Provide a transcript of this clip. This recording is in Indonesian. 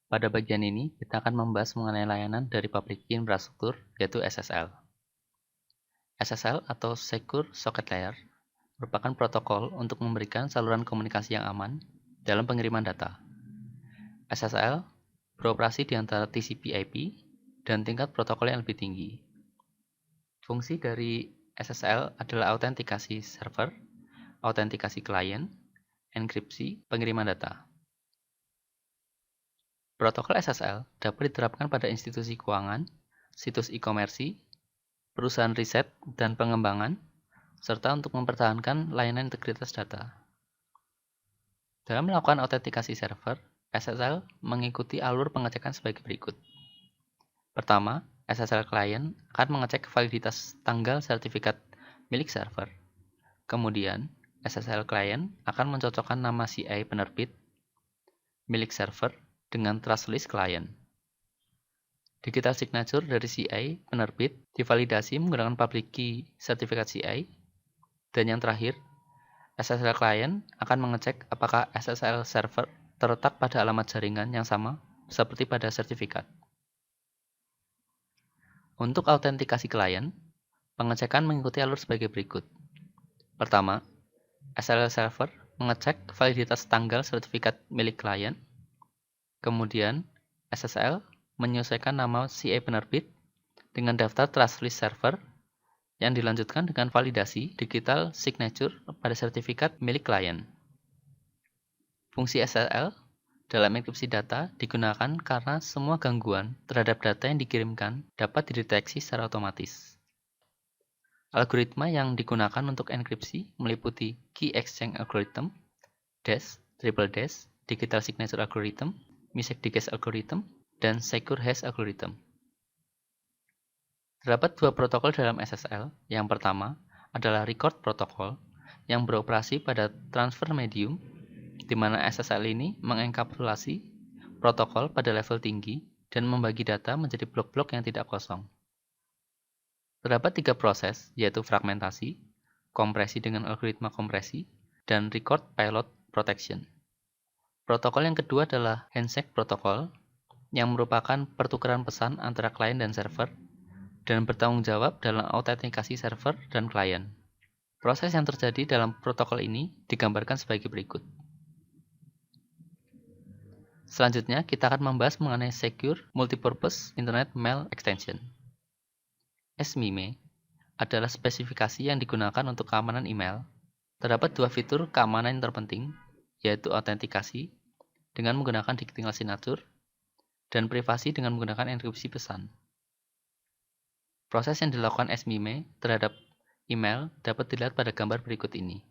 Pada bagian ini, kita akan membahas mengenai layanan dari Public Key Infrastructure, yaitu SSL. SSL atau Secure Socket Layer merupakan protokol untuk memberikan saluran komunikasi yang aman dalam pengiriman data. SSL beroperasi di antara TCP/IP dan tingkat protokol yang lebih tinggi. Fungsi dari SSL adalah autentikasi server, autentikasi klien, enkripsi, pengiriman data. Protokol SSL dapat diterapkan pada institusi keuangan, situs e-commerce, perusahaan riset dan pengembangan, serta untuk mempertahankan layanan integritas data. Dalam melakukan autentikasi server, SSL mengikuti alur pengecekan sebagai berikut. Pertama, SSL client akan mengecek validitas tanggal sertifikat milik server. Kemudian, SSL client akan mencocokkan nama CI penerbit milik server dengan trust list client. Digital signature dari CI penerbit divalidasi menggunakan public key sertifikat CI. Dan yang terakhir, SSL client akan mengecek apakah SSL server terletak pada alamat jaringan yang sama seperti pada sertifikat. Untuk autentikasi klien, pengecekan mengikuti alur sebagai berikut. Pertama, SSL server mengecek validitas tanggal sertifikat milik klien. Kemudian, SSL menyesuaikan nama CI penerbit dengan daftar trust list server yang dilanjutkan dengan validasi digital signature pada sertifikat milik klien. Fungsi SSL dalam enkripsi data digunakan karena semua gangguan terhadap data yang dikirimkan dapat dideteksi secara otomatis. Algoritma yang digunakan untuk enkripsi meliputi Key Exchange Algorithm, DES, Triple DES, Digital Signature Algorithm, Mistake Digest Algorithm, dan Secure Hash Algorithm. Terdapat dua protokol dalam SSL. Yang pertama adalah Record Protocol yang beroperasi pada transfer medium, di mana SSL ini mengenkapsulasi protokol pada level tinggi dan membagi data menjadi blok-blok yang tidak kosong. Terdapat tiga proses, yaitu fragmentasi, kompresi dengan algoritma kompresi, dan record payload protection. Protokol yang kedua adalah handshake protokol, yang merupakan pertukaran pesan antara klien dan server, dan bertanggung jawab dalam autentikasi server dan klien. Proses yang terjadi dalam protokol ini digambarkan sebagai berikut. Selanjutnya, kita akan membahas mengenai Secure Multipurpose Internet Mail Extension. SMIME adalah spesifikasi yang digunakan untuk keamanan email. Terdapat dua fitur keamanan yang terpenting, yaitu autentikasi dengan menggunakan digital signature dan privasi dengan menggunakan enkripsi pesan. Proses yang dilakukan SMIME terhadap email dapat dilihat pada gambar berikut ini.